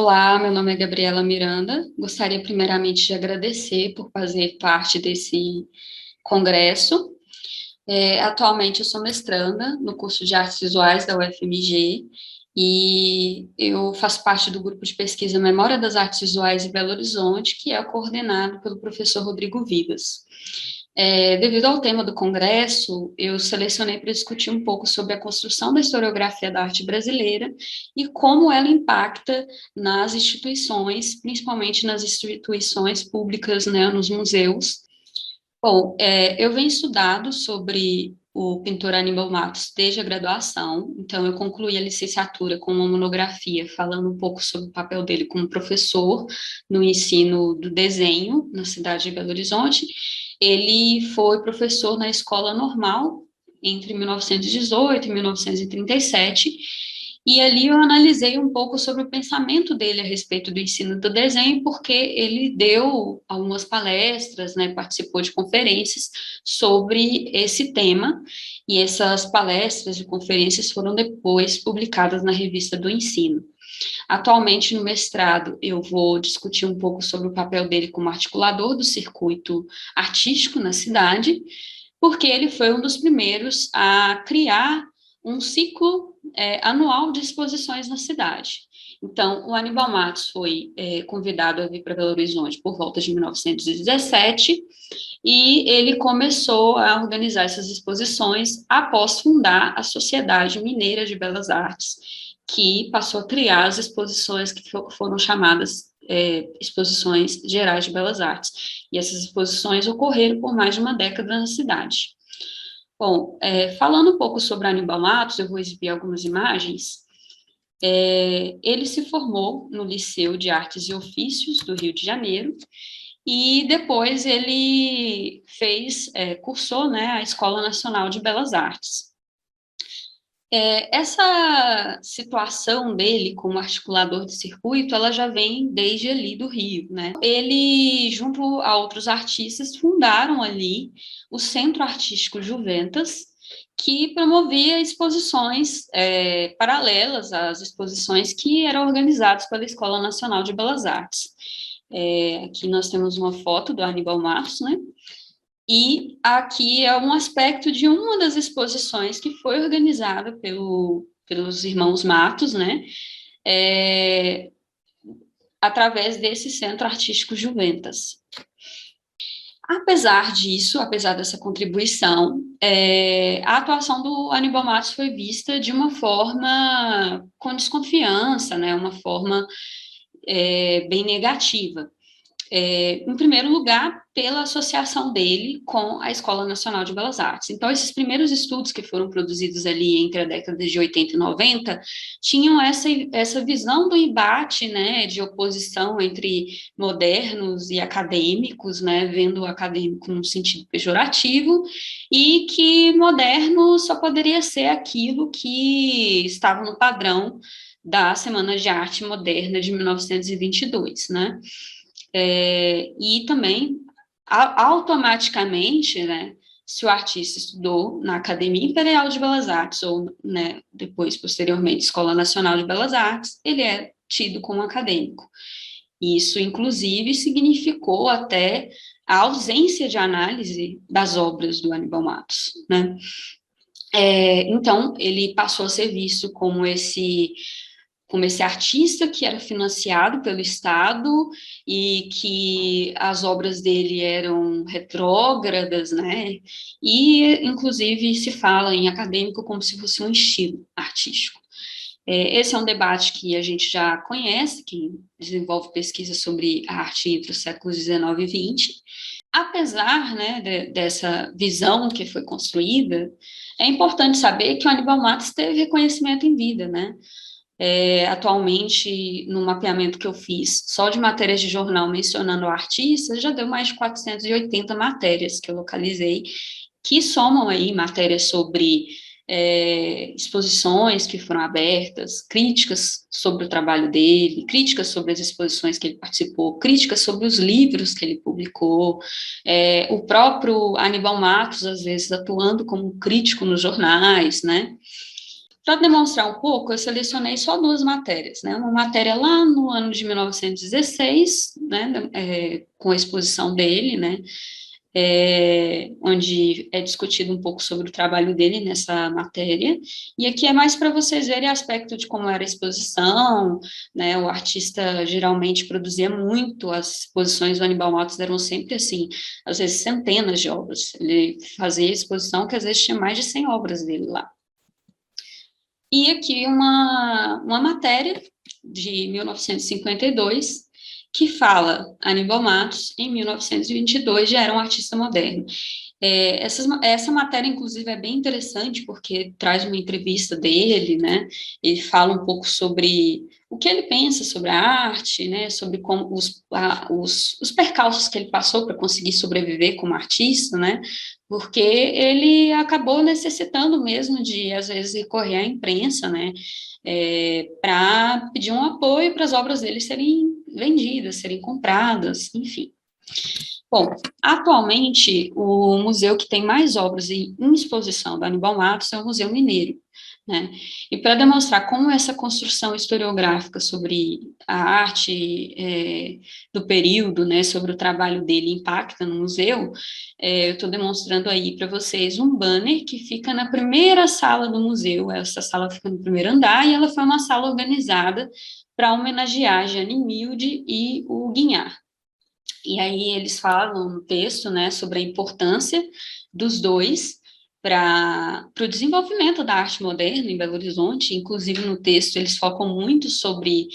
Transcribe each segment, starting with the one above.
Olá, meu nome é Gabriela Miranda. Gostaria primeiramente de agradecer por fazer parte desse congresso. Atualmente eu sou mestranda no curso de Artes Visuais da UFMG e eu faço parte do grupo de pesquisa Memória das Artes Visuais em Belo Horizonte, que é coordenado pelo professor Rodrigo Vivas. Devido ao tema do congresso, eu selecionei para discutir um pouco sobre a construção da historiografia da arte brasileira e como ela impacta nas instituições, principalmente nas instituições públicas, né, nos museus. Bom, eu venho estudado sobre o pintor Aníbal Matos desde a graduação, então eu concluí a licenciatura com uma monografia falando um pouco sobre o papel dele como professor no ensino do desenho na cidade de Belo Horizonte. Ele foi professor na escola normal entre 1918 e 1937, e ali eu analisei um pouco sobre o pensamento dele a respeito do ensino do desenho, porque ele deu algumas palestras, né, participou de conferências sobre esse tema, e essas palestras e conferências foram depois publicadas na Revista do Ensino. Atualmente, no mestrado, eu vou discutir um pouco sobre o papel dele como articulador do circuito artístico na cidade, porque ele foi um dos primeiros a criar um ciclo anual de exposições na cidade. Então, o Aníbal Matos foi convidado a vir para Belo Horizonte por volta de 1917, e ele começou a organizar essas exposições após fundar a Sociedade Mineira de Belas Artes, que passou a criar as exposições que foram chamadas exposições gerais de belas artes. E essas exposições ocorreram por mais de uma década na cidade. Bom, falando um pouco sobre Aníbal Matos, eu vou exibir algumas imagens. Ele se formou no Liceu de Artes e Ofícios do Rio de Janeiro, e depois ele cursou, né, a Escola Nacional de Belas Artes. Essa situação dele como articulador de circuito, ela já vem desde ali do Rio, né? Ele, junto a outros artistas, fundaram ali o Centro Artístico Juventas, que promovia exposições paralelas às exposições que eram organizadas pela Escola Nacional de Belas Artes. Aqui nós temos uma foto do Aníbal Matos, né? E aqui é um aspecto de uma das exposições que foi organizada pelos irmãos Matos, né? Através desse Centro Artístico Juventas. Apesar disso, apesar dessa contribuição, a atuação do Aníbal Matos foi vista de uma forma com desconfiança, né? Uma forma bem negativa. Em primeiro lugar, pela associação dele com a Escola Nacional de Belas Artes. Então, esses primeiros estudos que foram produzidos ali entre a década de 80 e 90 tinham essa visão do embate, né, de oposição entre modernos e acadêmicos, né, vendo o acadêmico num sentido pejorativo, e que moderno só poderia ser aquilo que estava no padrão da Semana de Arte Moderna de 1922, né? E também, automaticamente, né, se o artista estudou na Academia Imperial de Belas Artes, ou, né, depois, posteriormente, Escola Nacional de Belas Artes, ele é tido como acadêmico. Isso, inclusive, significou até a ausência de análise das obras do Aníbal Matos, né? Então, ele passou a ser visto como esse artista que era financiado pelo Estado e que as obras dele eram retrógradas, né? E, inclusive, se fala em acadêmico como se fosse um estilo artístico. Esse é um debate que a gente já conhece, que desenvolve pesquisa sobre a arte entre os séculos XIX e XX. Apesar, né, dessa visão que foi construída, é importante saber que o Aníbal Matos teve reconhecimento em vida, né? Atualmente, no mapeamento que eu fiz, só de matérias de jornal mencionando o artista, já deu mais de 480 matérias que eu localizei, que somam aí matérias sobre exposições que foram abertas, críticas sobre o trabalho dele, críticas sobre as exposições que ele participou, críticas sobre os livros que ele publicou, o próprio Aníbal Matos, às vezes, atuando como crítico nos jornais, né? Para demonstrar um pouco, eu selecionei só 2 matérias, né? Uma matéria lá no ano de 1916, né? Com a exposição dele, né? Onde é discutido um pouco sobre o trabalho dele nessa matéria, e aqui é mais para vocês verem aspecto de como era a exposição, né, o artista geralmente produzia muito, as exposições do Aníbal Matos eram sempre assim, às vezes centenas de obras, ele fazia exposição que às vezes tinha mais de 100 obras dele lá. E aqui uma matéria de 1952, que fala Aníbal Matos, em 1922, já era um artista moderno. Essa matéria, inclusive, é bem interessante, porque traz uma entrevista dele, né? Ele fala um pouco sobre o que ele pensa sobre a arte, né? Sobre como os percalços que ele passou para conseguir sobreviver como artista, né? Porque ele acabou necessitando mesmo de, às vezes, recorrer à imprensa, né? Para pedir um apoio para as obras dele serem vendidas, serem compradas, enfim. Bom, atualmente, o museu que tem mais obras em exposição do Aníbal Matos é o Museu Mineiro, né? E para demonstrar como essa construção historiográfica sobre a arte do período, né, sobre o trabalho dele impacta no museu, eu estou demonstrando aí para vocês um banner que fica na primeira sala do museu. Essa sala fica no primeiro andar e ela foi uma sala organizada para homenagear Jane Milde e o Guignard. E aí eles falam no texto, né, sobre a importância dos dois para o desenvolvimento da arte moderna em Belo Horizonte. Inclusive no texto eles focam muito sobre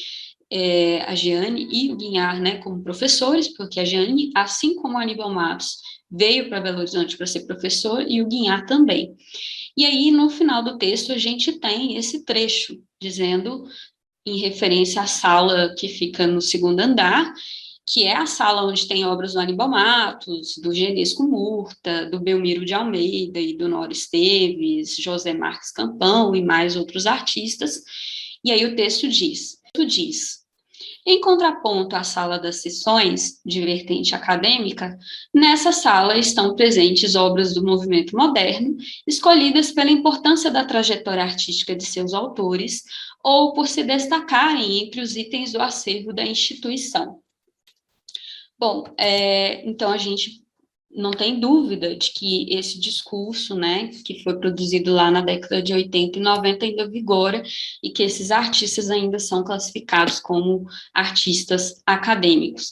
a Jeane e o Guignard, né, como professores, porque a Jeane, assim como o Aníbal Matos, veio para Belo Horizonte para ser professor e o Guignard também. E aí no final do texto a gente tem esse trecho dizendo, em referência à sala que fica no segundo andar, que é a sala onde tem obras do Aníbal Matos, do Genesco Murta, do Belmiro de Almeida e do Nora Esteves, José Marques Campão e mais outros artistas. E aí o texto diz: em contraponto à sala das sessões, de vertente acadêmica, nessa sala estão presentes obras do movimento moderno, escolhidas pela importância da trajetória artística de seus autores ou por se destacarem entre os itens do acervo da instituição. Bom, então a gente não tem dúvida de que esse discurso, né, que foi produzido lá na década de 80 e 90 ainda vigora e que esses artistas ainda são classificados como artistas acadêmicos.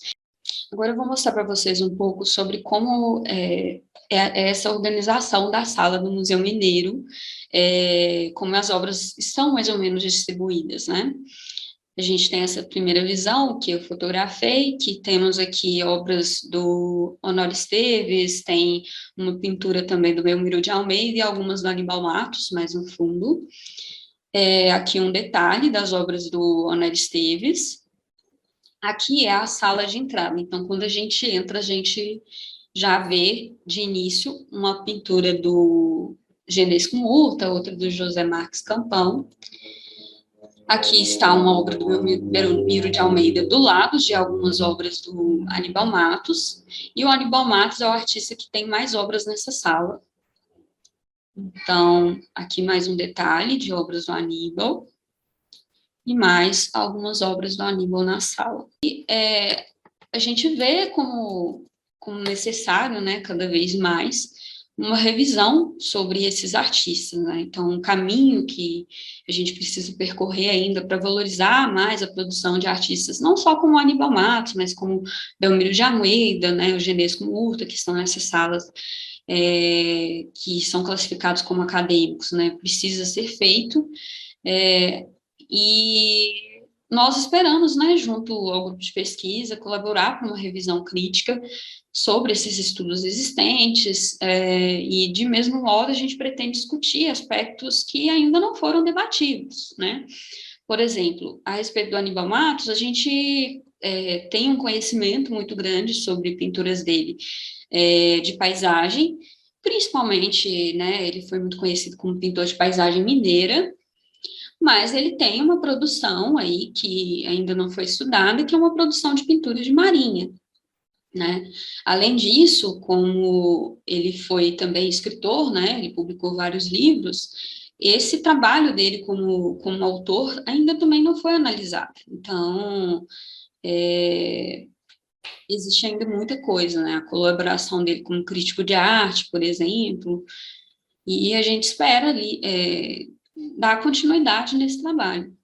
Agora eu vou mostrar para vocês um pouco sobre como é essa organização da sala do Museu Mineiro, como as obras estão mais ou menos distribuídas, né? A gente tem essa primeira visão que eu fotografei, que temos aqui obras do Honório Esteves, tem uma pintura também do Belmiro de Almeida e algumas do Aníbal Matos, mais no fundo. Aqui um detalhe das obras do Honório Esteves. Aqui é a sala de entrada, então quando a gente entra, a gente já vê de início uma pintura do Genesco Murta, outra do José Marques Campão. Aqui está uma obra do Belmiro de Almeida do lado de algumas obras do Aníbal Matos, e o Aníbal Matos é o artista que tem mais obras nessa sala. Então, aqui mais um detalhe de obras do Aníbal, e mais algumas obras do Aníbal na sala. E a gente vê como necessário, né, cada vez mais, uma revisão sobre esses artistas, né? Então, um caminho que a gente precisa percorrer ainda para valorizar mais a produção de artistas, não só como Aníbal Matos, mas como Belmiro de Almeida, né, o Genesco Murta, que estão nessas salas, que são classificados como acadêmicos, né? Precisa ser feito, e nós esperamos, né, junto ao grupo de pesquisa, colaborar com uma revisão crítica sobre esses estudos existentes, e, de mesmo modo, a gente pretende discutir aspectos que ainda não foram debatidos, né? Por exemplo, a respeito do Aníbal Matos, a gente tem um conhecimento muito grande sobre pinturas dele, de paisagem, principalmente, né, ele foi muito conhecido como pintor de paisagem mineira, mas ele tem uma produção aí que ainda não foi estudada, que é uma produção de pintura de marinha, né? Além disso, como ele foi também escritor, né, ele publicou vários livros, esse trabalho dele como autor ainda também não foi analisado. Então, é, existe ainda muita coisa, né? A colaboração dele como crítico de arte, por exemplo, e a gente espera ali dar continuidade nesse trabalho.